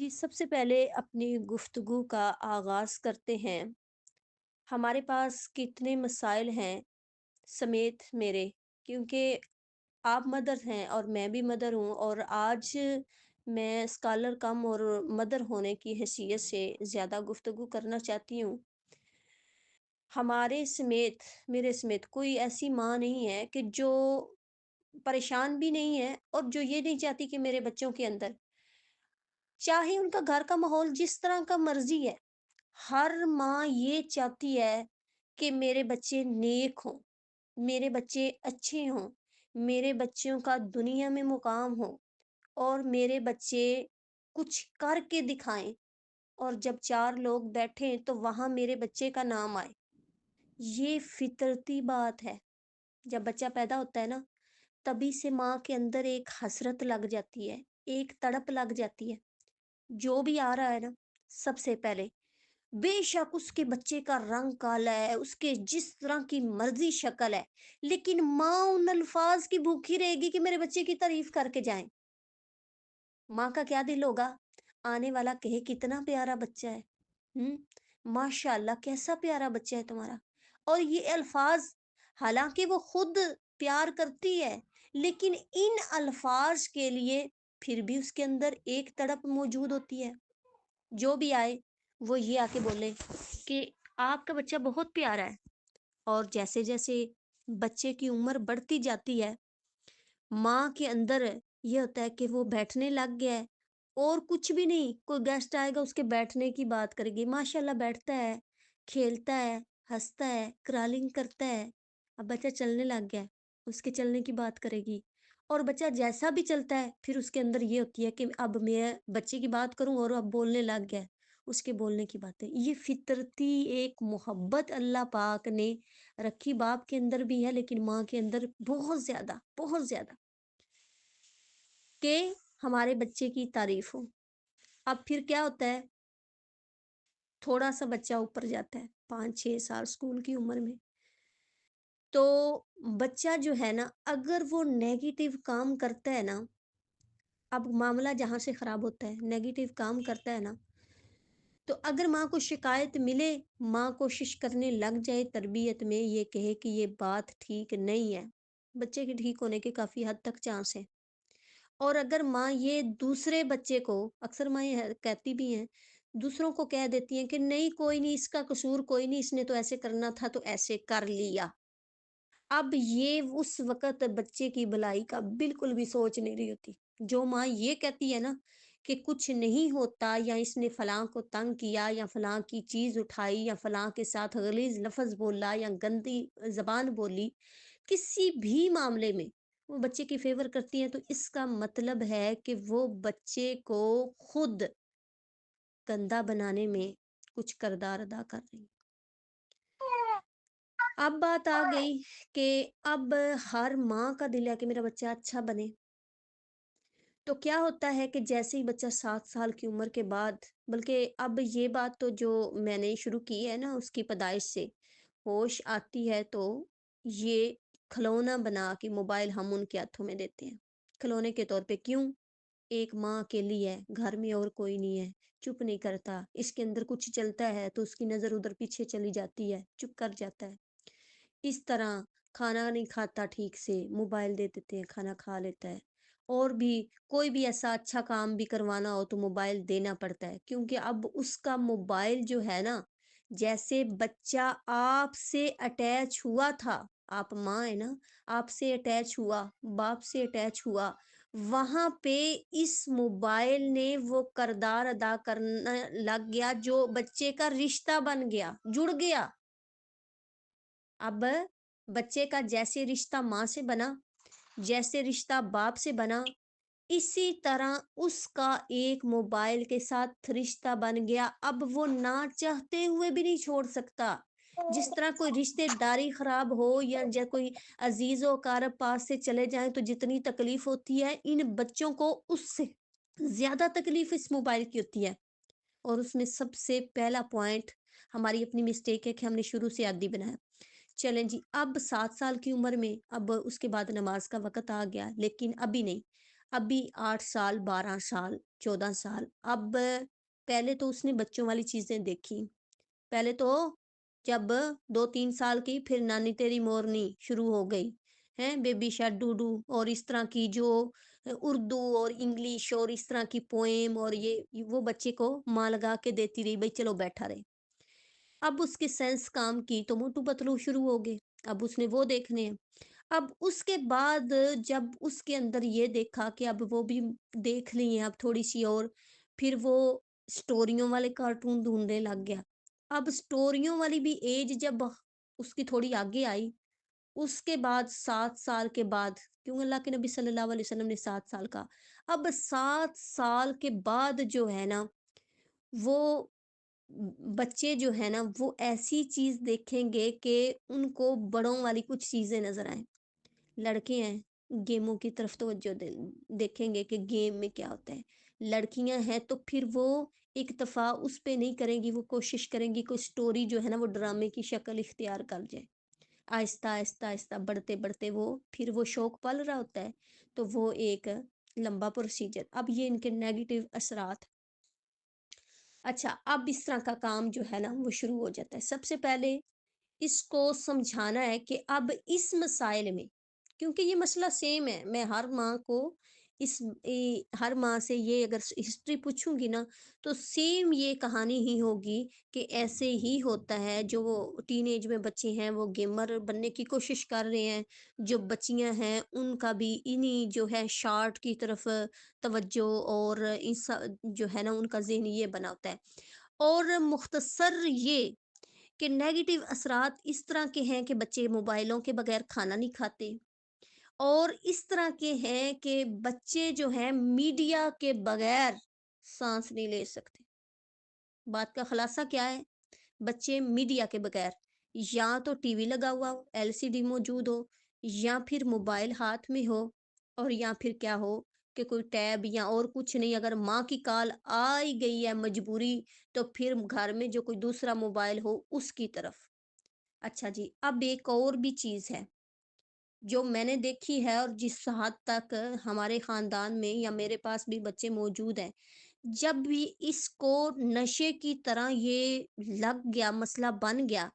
جی، سب سے پہلے اپنی گفتگو کا آغاز کرتے ہیں۔ ہمارے پاس کتنے مسائل ہیں سمیت میرے، کیونکہ آپ مدر ہیں اور میں بھی مدر ہوں، اور آج میں اسکالر کم اور مدر ہونے کی حیثیت سے زیادہ گفتگو کرنا چاہتی ہوں۔ ہمارے سمیت، میرے سمیت کوئی ایسی ماں نہیں ہے کہ جو پریشان بھی نہیں ہے اور جو یہ نہیں چاہتی کہ میرے بچوں کے اندر، چاہے ان کا گھر کا ماحول جس طرح کا مرضی ہے، ہر ماں یہ چاہتی ہے کہ میرے بچے نیک ہوں، میرے بچے اچھے ہوں، میرے بچوں کا دنیا میں مقام ہو، اور میرے بچے کچھ کر کے دکھائیں، اور جب چار لوگ بیٹھیں تو وہاں میرے بچے کا نام آئے۔ یہ فطرتی بات ہے۔ جب بچہ پیدا ہوتا ہے نا، تبھی سے ماں کے اندر ایک حسرت لگ جاتی ہے، ایک تڑپ لگ جاتی ہے۔ جو بھی آ رہا ہے نا، سب سے پہلے بے شک اس کے بچے کا رنگ کالا ہے، اس کے جس طرح کی مرضی شکل ہے، لیکن ماں ان الفاظ کی بھوکی رہے گی کہ میرے بچے کی تعریف کر کے جائیں۔ ماں کا کیا دل ہوگا؟ آنے والا کہے کتنا پیارا بچہ ہے، ہوں، ماشاء اللہ کیسا پیارا بچہ ہے تمہارا۔ اور یہ الفاظ، حالانکہ وہ خود پیار کرتی ہے، لیکن ان الفاظ کے لیے پھر بھی اس کے اندر ایک تڑپ موجود ہوتی ہے۔ جو بھی آئے وہ یہ آ کے بولے کہ آپ کا بچہ بہت پیارا ہے۔ اور جیسے جیسے بچے کی عمر بڑھتی جاتی ہے، ماں کے اندر یہ ہوتا ہے کہ وہ بیٹھنے لگ گیا ہے، اور کچھ بھی نہیں، کوئی گیسٹ آئے گا اس کے بیٹھنے کی بات کرے گی، ماشاءاللہ بیٹھتا ہے، کھیلتا ہے، ہنستا ہے، کرالنگ کرتا ہے۔ اب بچہ چلنے لگ گیا ہے، اس کے چلنے کی بات کرے گی، اور بچہ جیسا بھی چلتا ہے پھر اس کے اندر یہ ہوتی ہے کہ اب میں بچے کی بات کروں اور اب بولنے لگ گیا ہے، اس کے بولنے کی باتیں۔ یہ فطرتی ایک محبت اللہ پاک نے رکھی، باپ کے اندر بھی ہے لیکن ماں کے اندر بہت زیادہ، بہت زیادہ، کہ ہمارے بچے کی تعریف ہو۔ اب پھر کیا ہوتا ہے، تھوڑا سا بچہ اوپر جاتا ہے، 5 6 سال اسکول کی عمر میں، تو بچہ جو ہے نا، اگر وہ نیگیٹو کام کرتا ہے نا، اب معاملہ جہاں سے خراب ہوتا ہے، نیگیٹو کام کرتا ہے نا، تو اگر ماں کو شکایت ملے، ماں کوشش کرنے لگ جائے تربیت میں، یہ کہے کہ یہ بات ٹھیک نہیں ہے، بچے کے ٹھیک ہونے کے کافی حد تک چانس ہے۔ اور اگر ماں یہ دوسرے بچے کو، اکثر ماں یہ کہتی بھی ہیں، دوسروں کو کہہ دیتی ہیں کہ نہیں کوئی نہیں، اس کا قصور کوئی نہیں، اس نے تو ایسے کرنا تھا تو ایسے کر لیا۔ اب یہ اس وقت بچے کی بھلائی کا بالکل بھی سوچ نہیں رہی ہوتی۔ جو ماں یہ کہتی ہے نا کہ کچھ نہیں ہوتا، یا اس نے فلاں کو تنگ کیا، یا فلاں کی چیز اٹھائی، یا فلاں کے ساتھ غلیظ لفظ بولا، یا گندی زبان بولی، کسی بھی معاملے میں وہ بچے کی فیور کرتی ہیں، تو اس کا مطلب ہے کہ وہ بچے کو خود گندا بنانے میں کچھ کردار ادا کر رہی ہیں۔ اب بات آ گئی کہ اب ہر ماں کا دل ہے کہ میرا بچہ اچھا بنے، تو کیا ہوتا ہے کہ جیسے ہی بچہ 7 سال کی عمر کے بعد، بلکہ اب یہ بات تو جو میں نے شروع کی ہے نا، اس کی پیدائش سے ہوش آتی ہے، تو یہ کھلونا بنا کے موبائل ہم ان کے ہاتھوں میں دیتے ہیں کھلونے کے طور پہ۔ کیوں؟ ایک ماں اکیلی ہے گھر میں اور کوئی نہیں ہے، چپ نہیں کرتا، اس کے اندر کچھ چلتا ہے تو اس کی نظر ادھر پیچھے چلی جاتی ہے، چپ کر جاتا ہے۔ اس طرح کھانا نہیں کھاتا ٹھیک سے، موبائل دے دیتے ہیں، کھانا کھا لیتا ہے۔ اور بھی کوئی بھی ایسا اچھا کام بھی کروانا ہو تو موبائل دینا پڑتا ہے، کیونکہ اب اس کا موبائل جو ہے نا، جیسے بچہ آپ سے اٹیچ ہوا تھا، آپ ماں ہے نا، آپ سے اٹیچ ہوا، باپ سے اٹیچ ہوا، وہاں پہ اس موبائل نے وہ کردار ادا کرنا لگ گیا جو بچے کا رشتہ بن گیا، جڑ گیا۔ اب بچے کا جیسے رشتہ ماں سے بنا، جیسے رشتہ باپ سے بنا، اسی طرح اس کا ایک موبائل کے ساتھ رشتہ بن گیا۔ اب وہ نہ چاہتے ہوئے بھی نہیں چھوڑ سکتا۔ جس طرح کوئی رشتے داری خراب ہو، یا کوئی عزیز و اقارب پاس سے چلے جائیں تو جتنی تکلیف ہوتی ہے، ان بچوں کو اس سے زیادہ تکلیف اس موبائل کی ہوتی ہے۔ اور اس میں سب سے پہلا پوائنٹ ہماری اپنی مسٹیک ہے کہ ہم نے شروع سے عادی بنایا۔ چلیں جی، اب 7 سال کی عمر میں اب اس کے بعد نماز کا وقت آ گیا، لیکن ابھی نہیں، ابھی 8 سال 12 سال 14 سال، اب پہلے تو اس نے بچوں والی چیزیں دیکھی، پہلے تو جب 2 3 سال کی پھر نانی تیری مورنی شروع ہو گئی ہیں، بیبی شاید ڈوڈو اور اس طرح کی جو اردو اور انگلش اور اس طرح کی پوئم، اور یہ وہ بچے کو ماں لگا کے دیتی رہی، بھائی چلو بیٹھا رہے۔ اب اس کے سینس کام کی تو موٹو پتلو شروع ہو گئے، اب اس نے وہ دیکھنے ہیں۔ اب اس کے بعد جب اس کے اندر یہ دیکھا کہ اب وہ بھی دیکھ لی ہیں اب تھوڑی سی اور، پھر وہ سٹوریوں والے کارٹون ڈھونڈنے لگ گیا۔ اب سٹوریوں والی بھی ایج جب اس کی تھوڑی آگے آئی، اس کے بعد 7 سال کے بعد، کیوں اللہ کے نبی صلی اللہ علیہ وسلم نے 7 سال کا، اب 7 سال کے بعد جو ہے نا وہ بچے جو ہے نا وہ ایسی چیز دیکھیں گے کہ ان کو بڑوں والی کچھ چیزیں نظر آئیں۔ لڑکے ہیں، گیموں کی طرف توجہ دیکھیں گے کہ گیم میں کیا ہوتا ہے۔ لڑکیاں ہیں تو پھر وہ اکتفا اس پہ نہیں کریں گی، وہ کوشش کریں گی کوئی سٹوری جو ہے نا وہ ڈرامے کی شکل اختیار کر جائے۔ آہستہ آہستہ آہستہ بڑھتے بڑھتے وہ پھر وہ شوق پل رہا ہوتا ہے، تو وہ ایک لمبا پروسیجر۔ اب یہ ان کے نیگیٹو اثرات۔ اچھا، اب اس طرح کا کام جو ہے نا وہ شروع ہو جاتا ہے۔ سب سے پہلے اس کو سمجھانا ہے کہ اب اس مسائل میں، کیونکہ یہ مسئلہ سیم ہے، میں ہر ماں کو ہر ماں سے یہ اگر ہسٹری پوچھوں گی نا تو سیم یہ کہانی ہی ہوگی کہ ایسے ہی ہوتا ہے۔ جو وہ ٹین ایج میں بچے ہیں وہ گیمر بننے کی کوشش کر رہے ہیں، جو بچیاں ہیں ان کا بھی انہی جو ہے شارٹ کی طرف توجہ، اور جو ہے نا ان کا ذہن یہ بنا ہوتا ہے۔ اور مختصر یہ کہ نیگیٹو اثرات اس طرح کے ہیں کہ بچے موبائلوں کے بغیر کھانا نہیں کھاتے، اور اس طرح کے ہیں کہ بچے جو ہیں میڈیا کے بغیر سانس نہیں لے سکتے۔ بات کا خلاصہ کیا ہے؟ بچے میڈیا کے بغیر، یا تو ٹی وی لگا ہوا ہو، ایل سی ڈی موجود ہو، یا پھر موبائل ہاتھ میں ہو، اور یا پھر کیا ہو کہ کوئی ٹیب یا اور کچھ نہیں، اگر ماں کی کال آئی گئی ہے مجبوری تو پھر گھر میں جو کوئی دوسرا موبائل ہو اس کی طرف۔ اچھا جی، اب ایک اور بھی چیز ہے جو میں نے دیکھی ہے، اور جس حد تک ہمارے خاندان میں یا میرے پاس بھی بچے موجود ہیں، جب بھی اس کو نشے کی طرح یہ لگ گیا، مسئلہ بن گیا،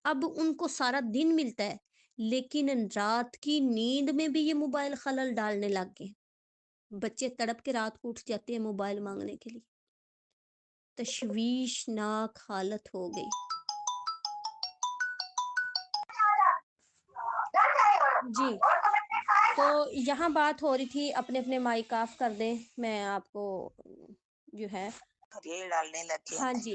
اب ان کو سارا دن ملتا ہے لیکن رات کی نیند میں بھی یہ موبائل خلل ڈالنے لگ گئے۔ بچے تڑپ کے رات کو اٹھ جاتے ہیں موبائل مانگنے کے لیے۔ تشویشناک حالت ہو گئی جی۔ تو یہاں بات ہو رہی تھی، اپنے اپنے مائک آف کر دیں، میں آپ کو جو ہے یہ ڈالنے لگے ہاں جی۔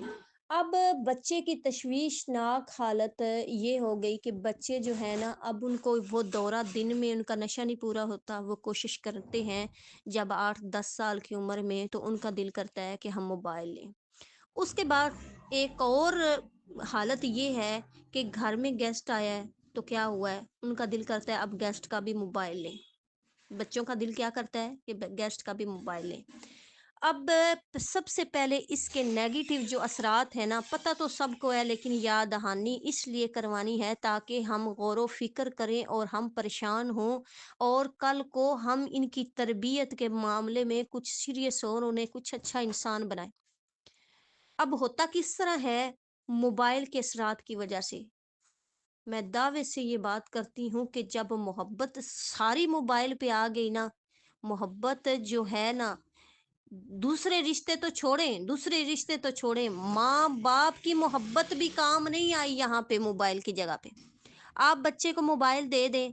اب بچے کی تشویشناک حالت یہ ہو گئی کہ بچے جو ہے نا اب ان کو وہ دورہ دن میں ان کا نشہ نہیں پورا ہوتا، وہ کوشش کرتے ہیں جب 8 10 سال کی عمر میں تو ان کا دل کرتا ہے کہ ہم موبائل لیں۔ اس کے بعد ایک اور حالت یہ ہے کہ گھر میں گیسٹ آیا ہے تو کیا ہوا ہے، ان کا دل کرتا ہے اب گیسٹ کا بھی موبائل لیں۔ بچوں کا دل کیا کرتا ہے کہ گیسٹ کا بھی موبائل لیں۔ اب سب سے پہلے اس کے نیگیٹو جو اثرات ہیں نا پتہ تو سب کو ہے، لیکن یاد دہانی اس لیے کروانی ہے تاکہ ہم غور و فکر کریں اور ہم پریشان ہوں، اور کل کو ہم ان کی تربیت کے معاملے میں کچھ سیریس ہو اور انہیں کچھ اچھا انسان بنائیں۔ اب ہوتا کس طرح ہے؟ موبائل کے اثرات کی وجہ سے میں دعوے سے یہ بات کرتی ہوں کہ جب محبت ساری موبائل پہ آ گئی نا، محبت جو ہے نا، دوسرے رشتے تو چھوڑیں، ماں باپ کی محبت بھی کام نہیں آئی یہاں پہ موبائل کی جگہ پہ۔ آپ بچے کو موبائل دے دیں،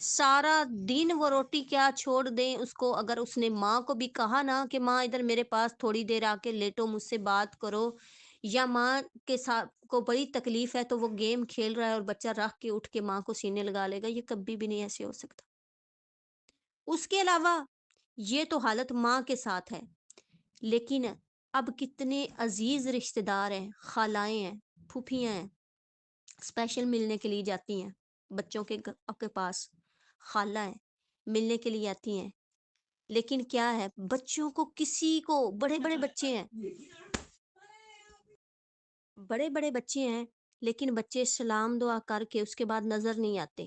سارا دن وہ روٹی کیا چھوڑ دیں اس کو، اگر اس نے ماں کو بھی کہا نا کہ ماں ادھر میرے پاس تھوڑی دیر آ کے لیٹو، مجھ سے بات کرو، یا ماں کے ساتھ کو بڑی تکلیف ہے تو وہ گیم کھیل رہا ہے اور بچہ رکھ کے اٹھ کے ماں کو سینے لگا لے گا، یہ کبھی بھی نہیں ایسے ہو سکتا۔ اس کے علاوہ یہ تو حالت ماں کے ساتھ ہے، لیکن اب کتنے عزیز رشتہ دار ہیں، خالائیں ہیں، پھوپھیاں ہیں، اسپیشل ملنے کے لیے جاتی ہیں بچوں کے پاس، خالہ ہیں ملنے کے لیے آتی ہیں، لیکن کیا ہے بچوں کو کسی کو بڑے بڑے بچے ہیں، لیکن بچے سلام دعا کر کے اس کے بعد نظر نہیں آتے۔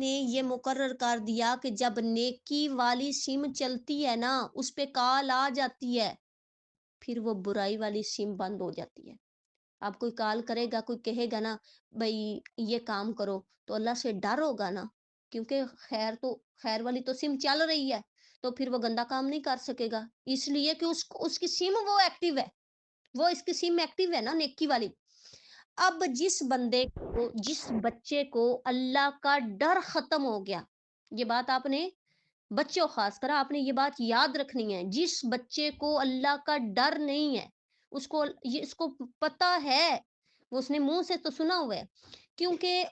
نے یہ مقرر کر دیا کہ جب نیکی والی سم چلتی ہے نا، اس پہ کال آ جاتی ہے، پھر وہ برائی والی سم بند ہو جاتی ہے۔ اب کوئی کال کرے گا، کوئی کہے گا نا بھائی یہ کام کرو، تو اللہ سے ڈر ہوگا نا، کیونکہ خیر والی تو سم چل رہی ہے، تو پھر وہ گندا کام نہیں کر سکے گا، اس لیے کہ اس کی سم وہ ایکٹیو ہے، وہ اس کی سم ایکٹیو ہے نا نیکی والی۔ اب جس بچے کو اللہ کا ڈر ختم ہو گیا، یہ بات آپ نے بچوں خاص کر آپ نے یہ بات یاد رکھنی ہے، جس بچے کو اللہ کا ڈر نہیں ہے، اس کو پتا ہے، وہ اس نے منہ سے تو سنا ہوا ہے، کیونکہ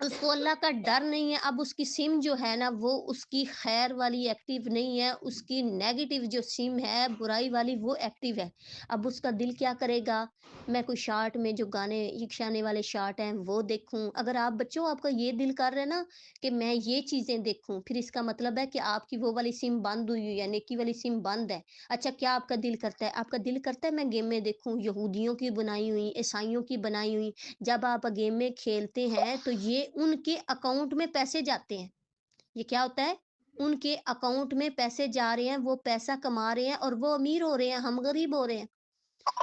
اس کو اللہ کا ڈر نہیں ہے، اب اس کی سم جو ہے نا وہ اس کی خیر والی ایکٹیو نہیں ہے، اس کی نیگیٹو جو سم ہے برائی والی وہ ایکٹیو ہے۔ اب اس کا دل کیا کرے گا، میں کوئی شارٹ میں جو گانے یکشانے والے شارٹ ہیں وہ دیکھوں۔ اگر آپ بچوں آپ کا یہ دل کر رہے نا کہ میں یہ چیزیں دیکھوں، پھر اس کا مطلب ہے کہ آپ کی وہ والی سم بند ہوئی ہے، نیکی والی سم بند ہے۔ اچھا کیا آپ کا دل کرتا ہے؟ آپ کا دل کرتا ہے میں گیمیں دیکھوں، یہودیوں کی بنائی ہوئی، عیسائیوں کی بنائی ہوئی؟ جب آپ گیم میں کھیلتے ہیں تو یہ ان کے اکاؤنٹ میں پیسے جاتے ہیں، یہ کیا ہوتا ہے، ان کے اکاؤنٹ میں پیسے جا رہے ہیں، وہ پیسہ کما رہے ہیں اور وہ امیر ہو رہے ہیں، ہم غریب ہو رہے ہیں،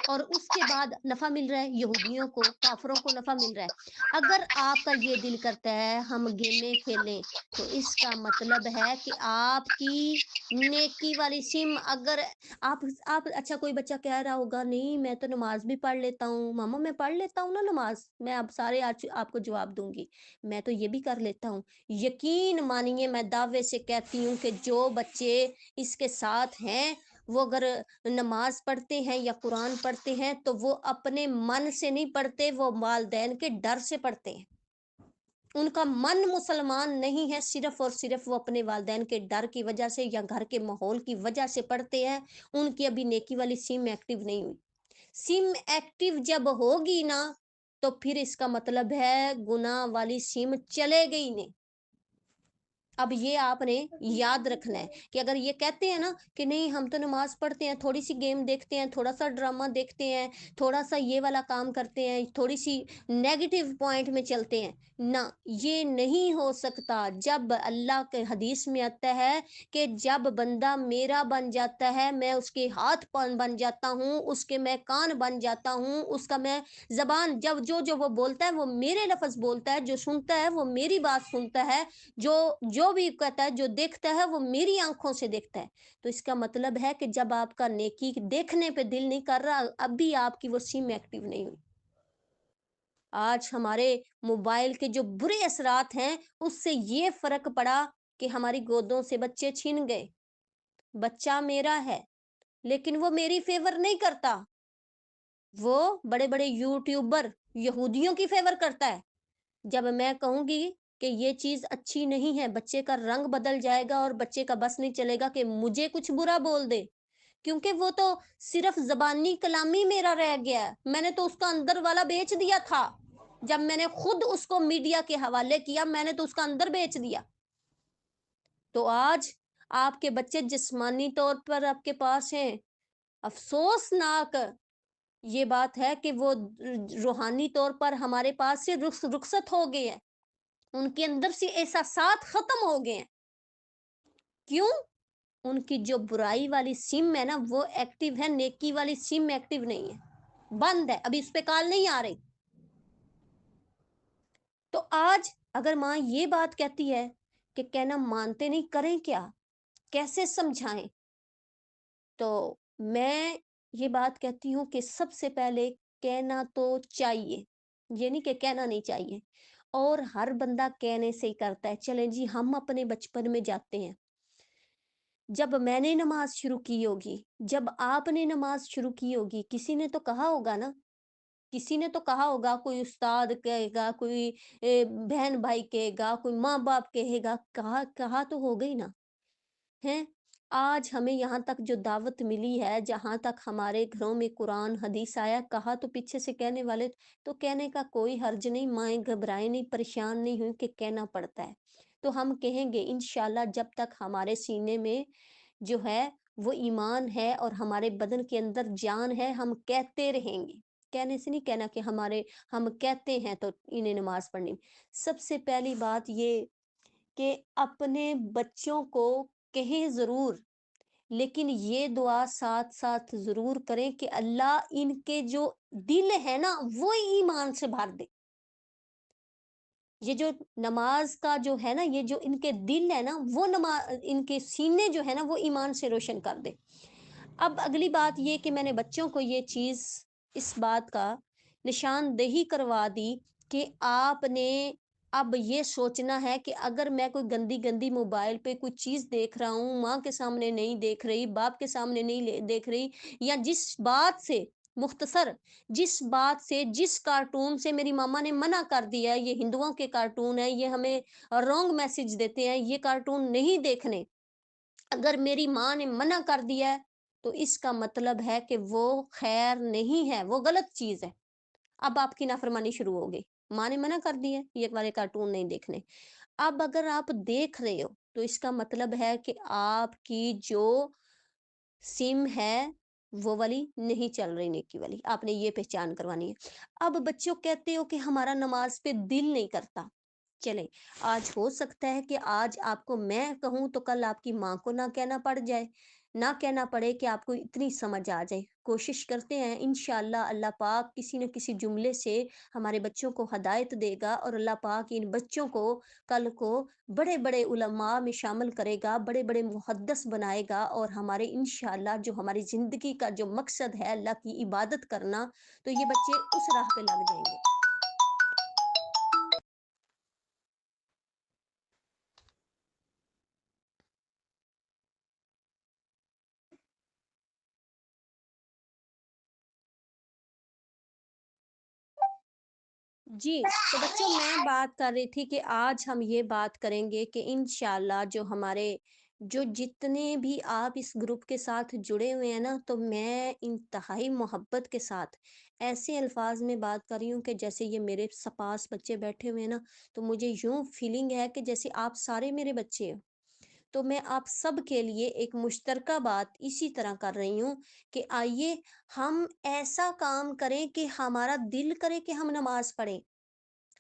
اور اس کے بعد نفع مل رہا ہے یہودیوں کو، کافروں کو نفع مل رہا ہے۔ اگر آپ کا یہ دل کرتا ہے ہم گیمیں کھیلیں، تو اس کا مطلب ہے کہ آپ کی نیکی والی سم اگر آپ اچھا کوئی بچہ کہہ رہا ہوگا نہیں میں تو نماز بھی پڑھ لیتا ہوں ماما، میں پڑھ لیتا ہوں نا نماز، میں اب سارے آج آپ کو جواب دوں گی، میں تو یہ بھی کر لیتا ہوں۔ یقین مانیے میں دعوے سے کہتی ہوں کہ جو بچے اس کے ساتھ ہیں، وہ اگر نماز پڑھتے ہیں یا قرآن پڑھتے ہیں تو وہ اپنے من سے نہیں پڑھتے، وہ والدین کے ڈر سے پڑھتے ہیں۔ ان کا من مسلمان نہیں ہے، صرف اور صرف وہ اپنے والدین کے ڈر کی وجہ سے یا گھر کے ماحول کی وجہ سے پڑھتے ہیں۔ ان کی ابھی نیکی والی سم ایکٹیو نہیں ہوئی، سم ایکٹیو جب ہوگی نا تو پھر اس کا مطلب ہے گناہ والی سم چلے گئی نہیں۔ اب یہ آپ نے یاد رکھنا ہے کہ اگر یہ کہتے ہیں نا کہ نہیں ہم تو نماز پڑھتے ہیں، تھوڑی سی گیم دیکھتے ہیں، تھوڑا سا ڈرامہ دیکھتے ہیں، تھوڑا سا یہ والا کام کرتے ہیں، تھوڑی سی نیگیٹو پوائنٹ میں چلتے ہیں، نہ، یہ نہیں ہو سکتا۔ جب اللہ کے حدیث میں آتا ہے کہ جب بندہ میرا بن جاتا ہے، میں اس کے ہاتھ بن جاتا ہوں، اس کے میں کان بن جاتا ہوں، اس کا میں زبان، جب جو وہ بولتا ہے وہ میرے لفظ بولتا ہے، جو سنتا ہے وہ میری بات سنتا ہے، جو بھی کہتا ہے، جو دیکھتا ہے وہ میری آنکھوں سے دیکھتا ہے۔ تو اس کا مطلب ہے کہ جب آپ کا نیکی دیکھنے پہ دل نہیں کر رہا، اب بھی آپ کی وہ سم ایکٹیو نہیں ہوئی۔ آج ہمارے موبائل کے جو برے اثرات ہیں اس سے یہ فرق پڑا کہ ہماری گودوں سے بچے چھن گئے، بچہ میرا ہے لیکن وہ میری فیور نہیں کرتا، وہ بڑے بڑے یوٹیوبر یہودیوں کی فیور کرتا ہے۔ جب میں کہوں گی کہ یہ چیز اچھی نہیں ہے، بچے کا رنگ بدل جائے گا اور بچے کا بس نہیں چلے گا کہ مجھے کچھ برا بول دے، کیونکہ وہ تو صرف زبانی کلامی میرا رہ گیا ہے، میں نے تو اس کا اندر والا بیچ دیا تھا، جب میں نے خود اس کو میڈیا کے حوالے کیا میں نے تو اس کا اندر بیچ دیا۔ تو آج آپ کے بچے جسمانی طور پر آپ کے پاس ہیں، افسوسناک یہ بات ہے کہ وہ روحانی طور پر ہمارے پاس سے رخصت ہو گئے ہیں، ان کے اندر سے احساسات ختم ہو گئے ہیں۔ کیوں؟ ان کی جو برائی والی سم ہے نا وہ ایکٹیو ہے، نیکی والی سم ایکٹیو نہیں ہے، بند ہے، ابھی اس پہ کال نہیں آ رہی۔ تو آج اگر ماں یہ بات کہتی ہے کہ کہنا مانتے نہیں، کریں کیا، کیسے سمجھائیں، تو میں یہ بات کہتی ہوں کہ سب سے پہلے کہنا تو چاہیے، یہ نہیں کہ کہنا نہیں چاہیے، اور ہر بندہ کہنے سے ہی کرتا ہے۔ چلیں جی ہم اپنے بچپن میں جاتے ہیں، جب میں نے نماز شروع کی ہوگی، جب آپ نے نماز شروع کی ہوگی، کسی نے تو کہا ہوگا نا، کسی نے تو کہا ہوگا، کوئی استاد کہے گا، کوئی بہن بھائی کہے گا، کوئی ماں باپ کہے گا، کہا تو ہو گئی نا، ہیں؟ آج ہمیں یہاں تک جو دعوت ملی ہے، جہاں تک ہمارے گھروں میں قرآن حدیث آیا، کہا تو پیچھے سے کہنے والے، تو کہنے کا کوئی حرج نہیں، مائیں گھبرائیں نہیں، پریشان نہیں ہوئی کہ کہنا پڑتا ہے، تو ہم کہیں گے انشاءاللہ، جب تک ہمارے سینے میں جو ہے وہ ایمان ہے اور ہمارے بدن کے اندر جان ہے، ہم کہتے رہیں گے، کہنے سے نہیں کہنا کہ ہم کہتے ہیں تو انہیں نماز پڑھنی۔ سب سے پہلی بات یہ کہ اپنے بچوں کو کہیں ضرور، لیکن یہ دعا ساتھ ساتھ ضرور کریں کہ اللہ ان کے جو دل ہے نا وہ ایمان سے بھر دے۔ یہ جو نماز کا جو ہے نا، یہ جو ان کے دل ہے نا وہ ان کے سینے جو ہے نا وہ ایمان سے روشن کر دے۔ اب اگلی بات یہ کہ میں نے بچوں کو یہ چیز، اس بات کا نشاندہی کروا دی کہ آپ نے اب یہ سوچنا ہے کہ اگر میں کوئی گندی گندی موبائل پہ کوئی چیز دیکھ رہا ہوں، ماں کے سامنے نہیں دیکھ رہی، باپ کے سامنے نہیں دیکھ رہی، یا جس بات سے، مختصر، جس بات سے، جس کارٹون سے میری ماما نے منع کر دیا ہے، یہ ہندوؤں کے کارٹون ہے، یہ ہمیں رانگ میسج دیتے ہیں، یہ کارٹون نہیں دیکھنے، اگر میری ماں نے منع کر دیا ہے تو اس کا مطلب ہے کہ وہ خیر نہیں ہے، وہ غلط چیز ہے۔ اب آپ کی نافرمانی شروع ہو گئی، ماں نے منع کر دیا ہے یہ والے کارٹون نہیں دیکھنے، اب اگر آپ دیکھ رہے ہو تو اس کا مطلب ہے کہ آپ کی جو سم ہے وہ والی نہیں چل رہی، نیکی والی آپ نے یہ پہچان کروانی ہے۔ اب بچوں کہتے ہو کہ ہمارا نماز پہ دل نہیں کرتا، چلیں، آج ہو سکتا ہے کہ آج آپ کو میں کہوں تو کل آپ کی ماں کو نہ کہنا پڑ جائے، نہ کہنا پڑے کہ آپ کو اتنی سمجھ آ جائے، کوشش کرتے ہیں انشاءاللہ اللہ پاک کسی نہ کسی جملے سے ہمارے بچوں کو ہدایت دے گا، اور اللہ پاک ان بچوں کو کل کو بڑے بڑے علماء میں شامل کرے گا، بڑے بڑے محدث بنائے گا، اور ہمارے انشاءاللہ جو ہماری زندگی کا جو مقصد ہے اللہ کی عبادت کرنا، تو یہ بچے اس راہ پہ لگ جائیں گے۔ جی، تو بچوں میں بات کر رہی تھی کہ آج ہم یہ بات کریں گے کہ انشاءاللہ جو ہمارے، جو جتنے بھی آپ اس گروپ کے ساتھ جڑے ہوئے ہیں نا، تو میں انتہائی محبت کے ساتھ ایسے الفاظ میں بات کر رہی ہوں کہ جیسے یہ میرے پاس بچے بیٹھے ہوئے ہیں نا، تو مجھے یوں فیلنگ ہے کہ جیسے آپ سارے میرے بچے ہیں۔ تو میں آپ سب کے لیے ایک مشترکہ بات اسی طرح کر رہی ہوں کہ آئیے ہم ایسا کام کریں کہ ہمارا دل کرے کہ ہم نماز پڑھیں،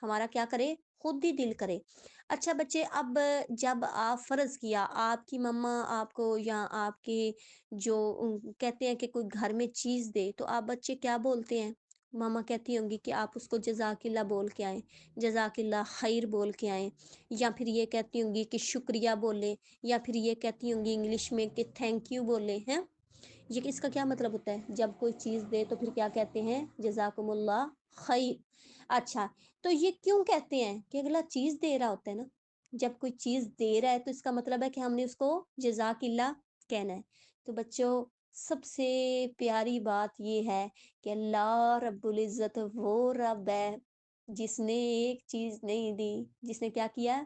ہمارا کیا کرے، خود ہی دل کرے۔ اچھا بچے، اب جب آپ فرض کیا آپ کی مما آپ کو، یا آپ کے جو کہتے ہیں کہ کوئی گھر میں چیز دے، تو آپ بچے کیا بولتے ہیں؟ ماما کہتی ہوں گی کہ آپ اس کو جزاک اللہ بول کے آئیں، جزاک اللہ خیر بول کے آئیں، یا پھر یہ کہتی ہوں گی کہ شکریہ بولیں، یا پھر یہ کہتی ہوں گی انگلش میں کہ تھینک یو بولیں ہیں۔ یہ اس کا کیا مطلب ہوتا ہے؟ جب کوئی چیز دے تو پھر کیا کہتے ہیں؟ جزاکم اللہ خیر۔ اچھا، تو یہ کیوں کہتے ہیں کہ اگلا چیز دے رہا ہوتا ہے نا، جب کوئی چیز دے رہا ہے تو اس کا مطلب ہے کہ ہم نے اس کو جزاک اللہ کہنا ہے۔ تو بچوں، سب سے پیاری بات یہ ہے کہ اللہ رب العزت وہ رب ہے جس نے ایک چیز نہیں دی، جس نے کیا کیا،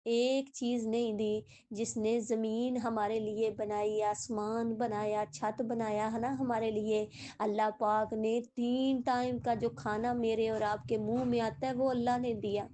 ایک چیز نہیں دی، جس نے زمین ہمارے لیے بنائی، آسمان بنایا، چھت بنایا ہے نا ہمارے لیے۔ اللہ پاک نے 3 ٹائم کا جو کھانا میرے اور آپ کے منہ میں آتا ہے وہ اللہ نے دیا۔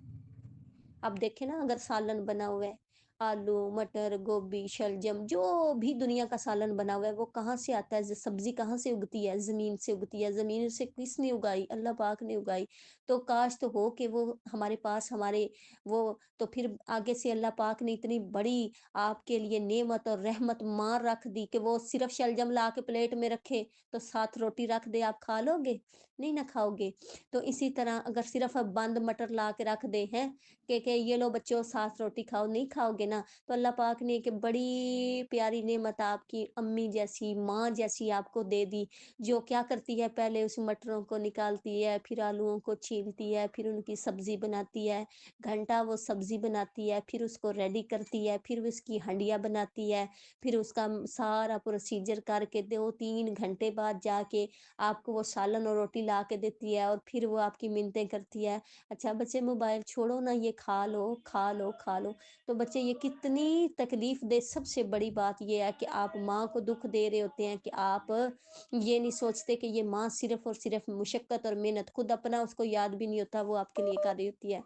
اب دیکھیں نا، اگر سالن بنا ہوا ہے، آلو مٹر گوبھی شلجم جو بھی دنیا کا سالن بنا ہوا ہے، وہ کہاں سے آتا ہے؟ سبزی کہاں سے اگتی ہے؟ زمین سے اگتی ہے۔ زمین سے کس نے اگائی؟ اللہ پاک نے اگائی۔ تو کاش تو ہو کہ وہ ہمارے پاس، ہمارے وہ، تو پھر آگے سے اللہ پاک نے اتنی بڑی آپ کے لیے نعمت اور رحمت مار رکھ دی کہ وہ صرف شلجم لا کے پلیٹ میں رکھے تو ساتھ روٹی رکھ دے، آپ کھا لو گے؟ نہیں نہ کھاؤ گے۔ تو اسی طرح اگر صرف بند مٹر لا کے رکھ دے ہیں کہ یہ لو بچوں ساتھ روٹی کھاؤ، نہیں کھاؤ گے نا؟ تو اللہ پاک نے کہ بڑی پیاری نعمت آپ کی امی جیسی، ماں جیسی آپ کو دے دی، جو کیا کرتی ہے، پہلے اس مٹروں کو نکالتی ہے، پھر آلوؤں کو چھیلتی ہے، پھر ان کی سبزی بناتی ہے، گھنٹہ وہ سبزی بناتی ہے، پھر اس کو ریڈی کرتی ہے، پھر اس کی ہنڈیاں بناتی ہے، پھر اس کا سارا پروسیجر کر کے 2-3 گھنٹے بعد جا کے آپ کو وہ سالن اور روٹی لا کے دیتی ہے، اور پھر وہ آپ کی منتیں کرتی ہے، اچھا بچے موبائل چھوڑو نا، یہ کھا لو کھا لو کھا لو۔ تو بچے یہ کتنی تکلیف دہ، سب سے بڑی بات یہ ہے کہ آپ ماں کو دکھ دے رہے ہوتے ہیں کہ آپ یہ نہیں سوچتے کہ یہ ماں صرف اور صرف مشقت اور محنت، خود اپنا اس کو یاد بھی نہیں ہوتا وہ آپ کے لیے کر رہی ہوتی ہے۔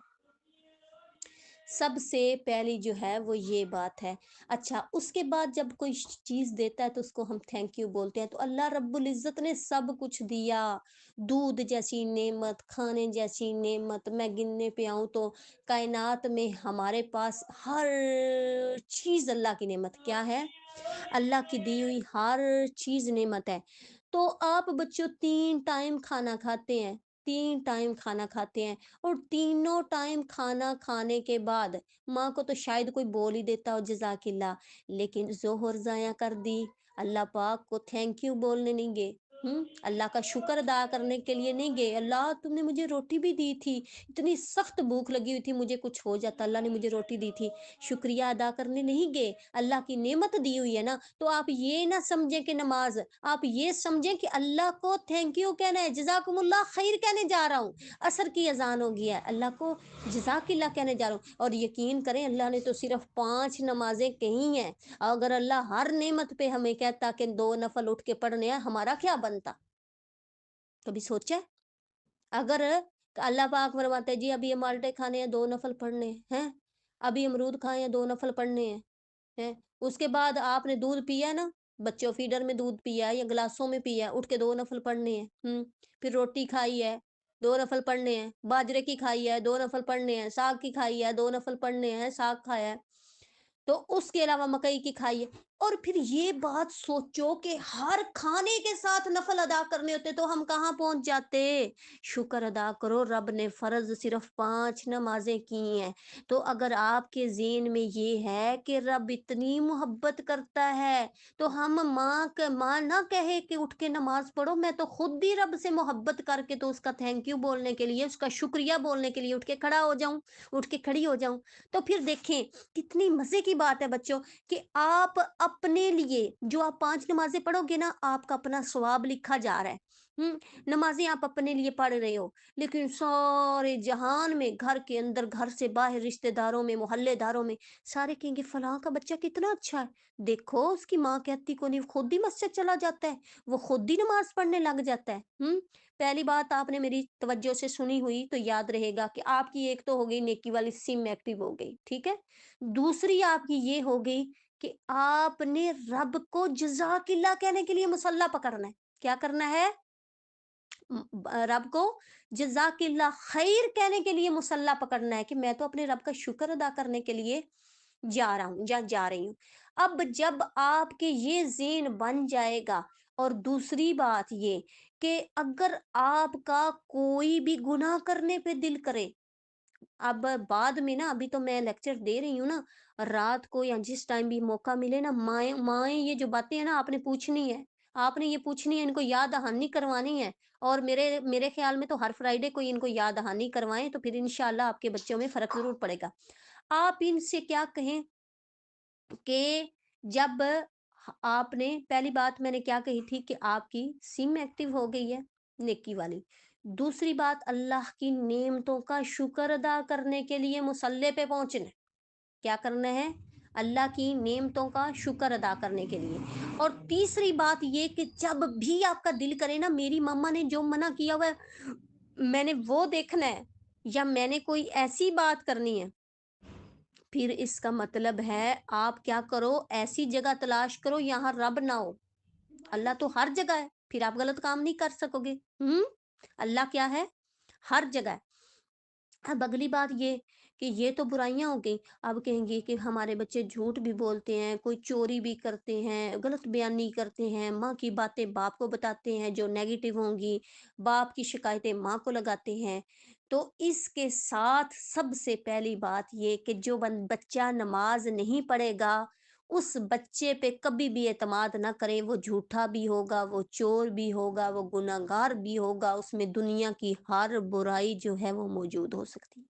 سب سے پہلی جو ہے وہ یہ بات ہے۔ اچھا، اس کے بعد جب کوئی چیز دیتا ہے تو اس کو ہم تھینک یو بولتے ہیں، تو اللہ رب العزت نے سب کچھ دیا، دودھ جیسی نعمت، کھانے جیسی نعمت، میں گننے پہ آؤں تو کائنات میں ہمارے پاس ہر چیز اللہ کی نعمت کیا ہے؟ اللہ کی دی ہوئی ہر چیز نعمت ہے۔ تو آپ بچوں 3 ٹائم کھانا کھاتے ہیں، 3 ٹائم کھانا کھاتے ہیں، اور تینوں ٹائم کھانا کھانے کے بعد ماں کو تو شاید کوئی بول ہی دیتا ہو جزاک اللہ، لیکن ظہر ضائع کر دی، اللہ پاک کو تھینک یو بولنے نہیں گئے، اللہ کا شکر ادا کرنے کے لیے نہیں گئے، اللہ تم نے مجھے روٹی بھی دی تھی، اتنی سخت بھوک لگی ہوئی تھی، مجھے کچھ ہو جاتا، اللہ نے مجھے روٹی دی تھی، شکریہ ادا کرنے نہیں گئے، اللہ کی نعمت دی ہوئی ہے نا، تو آپ یہ نہ سمجھیں کہ نماز، آپ یہ سمجھیں کہ اللہ کو تھینک یو کہنا ہے، جزاکم اللہ خیر کہنے جا رہا ہوں، عصر کی اذان ہو گیا ہے، اللہ کو جزاک اللہ کہنے جا رہا ہوں، اور یقین کریں اللہ نے تو صرف 5 نمازیں کہی ہیں، اگر اللہ ہر نعمت پہ ہمیں کہتا کہ 2 نفل اٹھ کے پڑھنے ہیں، ہمارا کیا بنتا؟ کبھی سوچا ہے؟ اگر اللہ پاک فرماتے جی ابھی یہ مالٹے کھانے ہیں 2 نفل پڑھنے ہیں، ابھی امرود کھائے ہیں 2 نفل پڑھنے ہیں، اس کے بعد آپ نے دودھ پیا ہے نا، بچوں فیڈر میں دودھ پیا ہے یا گلاسوں میں پیا ہے، اٹھ کے 2 نفل پڑھنے ہیں، پھر روٹی کھائی ہے 2 نفل پڑھنے ہیں، باجرے کی کھائی ہے 2 نفل پڑھنے ہیں، ساگ کی کھائی ہے 2 نفل پڑھنے ہیں، ساگ کھایا ہے، تو اس کے علاوہ مکئی کی کھائیے، اور پھر یہ بات سوچو کہ ہر کھانے کے ساتھ نفل ادا کرنے ہوتے تو ہم کہاں پہنچ جاتے؟ شکر ادا کرو، رب نے فرض صرف 5 نمازیں کی ہیں، تو اگر آپ کے ذہن میں یہ ہے کہ رب اتنی محبت کرتا ہے تو ہم ماں نہ کہے کہ اٹھ کے نماز پڑھو، میں تو خود ہی رب سے محبت کر کے تو اس کا تھینک یو بولنے کے لیے، اس کا شکریہ بولنے کے لیے اٹھ کے کھڑا ہو جاؤں، اٹھ کے کھڑی ہو جاؤں۔ تو پھر دیکھیں کتنی مزے کی بات ہے بچوں، کہ آپ اپنے لیے جو آپ 5 نمازیں پڑھو گے نا، آپ کا اپنا ثواب لکھا جا رہا ہے، نمازیں آپ اپنے لیے پڑھ رہے ہو، لیکن سارے جہان میں، گھر کے اندر، گھر سے باہر، رشتہ داروں میں، محلے داروں میں، سارے کہیں گے فلاں کا بچہ کتنا اچھا ہے، دیکھو اس کی ماں کہتی کو نہیں، خود ہی مسجد چلا جاتا ہے، وہ خود ہی نماز پڑھنے لگ جاتا ہے۔ پہلی بات آپ نے میری توجہ سے سنی ہوئی تو یاد رہے گا کہ آپ کی ایک تو ہو گئی نیکی والی سم ایکٹیو ہو گئی، ٹھیک ہے، دوسری آپ کی یہ ہو گئی کہ آپ نے رب کو جزاک اللہ کہنے کے لیے مصلی پکڑنا ہے، کیا کرنا ہے؟ رب کو جزاک اللہ خیر کہنے کے لیے مصلی پکڑنا ہے، کہ میں تو اپنے رب کا شکر ادا کرنے کے لیے جا رہا ہوں یا جا رہی ہوں۔ اب جب آپ کے یہ ذہن بن جائے گا، اور دوسری بات یہ کہ اگر آپ کا کوئی بھی گناہ کرنے پہ دل کرے، اب بعد میں نا، ابھی تو میں لیکچر دے رہی ہوں نا، رات کو یا جس ٹائم بھی موقع ملے نا، مائیں مائیں یہ جو باتیں ہیں نا آپ نے پوچھنی ہے، آپ نے یہ پوچھنی ہے، ان کو یاد دہانی کروانی ہے، اور میرے خیال میں تو ہر فرائیڈے کو ان کو یاد دہانی کروائیں، تو پھر انشاءاللہ آپ کے بچوں میں فرق ضرور پڑے گا۔ آپ ان سے کیا کہیں کہ جب آپ نے پہلی بات میں نے کیا کہی تھی کہ آپ کی سم ایکٹیو ہو گئی ہے نیکی والی، دوسری بات اللہ کی نعمتوں کا شکر ادا کرنے کے لیے مصلی پہ پہنچنا ہے، کیا کرنا ہے؟ اللہ کی نعمتوں کا شکر ادا کرنے کے لیے، اور تیسری بات یہ کہ جب بھی آپ کا دل کرے نا، میری ماما نے جو منع کیا ہوا ہے میں نے وہ دیکھنا ہے، یا میں نے کوئی ایسی بات کرنی ہے، پھر اس کا مطلب ہے آپ کیا کرو، ایسی جگہ تلاش کرو یہاں رب نہ ہو، اللہ تو ہر جگہ ہے، پھر آپ غلط کام نہیں کر سکو گے، اللہ کیا ہے؟ ہر جگہ ہے۔ اب اگلی بات یہ کہ یہ تو برائیاں ہو گئی، اب کہیں گے کہ ہمارے بچے جھوٹ بھی بولتے ہیں، کوئی چوری بھی کرتے ہیں، غلط بیانی کرتے ہیں، ماں کی باتیں باپ کو بتاتے ہیں جو نیگیٹو ہوں گی، باپ کی شکایتیں ماں کو لگاتے ہیں، تو اس کے ساتھ سب سے پہلی بات یہ کہ جو بچہ نماز نہیں پڑھے گا، اس بچے پہ کبھی بھی اعتماد نہ کریں، وہ جھوٹا بھی ہوگا، وہ چور بھی ہوگا، وہ گناہگار بھی ہوگا، اس میں دنیا کی ہر برائی جو ہے وہ موجود ہو سکتی ہے۔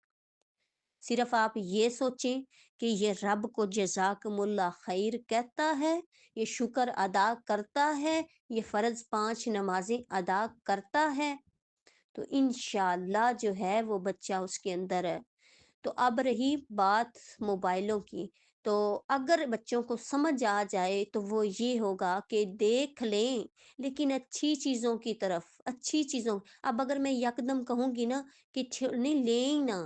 صرف آپ یہ سوچیں کہ یہ رب کو جزاکم اللہ خیر کہتا ہے، یہ شکر ادا کرتا ہے، یہ فرض 5 نمازیں ادا کرتا ہے، تو انشاءاللہ جو ہے وہ بچہ اس کے اندر ہے۔ تو اب رہی بات موبائلوں کی، تو اگر بچوں کو سمجھ آ جائے تو وہ یہ ہوگا کہ دیکھ لیں، لیکن اچھی چیزوں کی طرف، اچھی چیزوں، اب اگر میں یکدم کہوں گی نا کہ نہیں لیں ہی نا،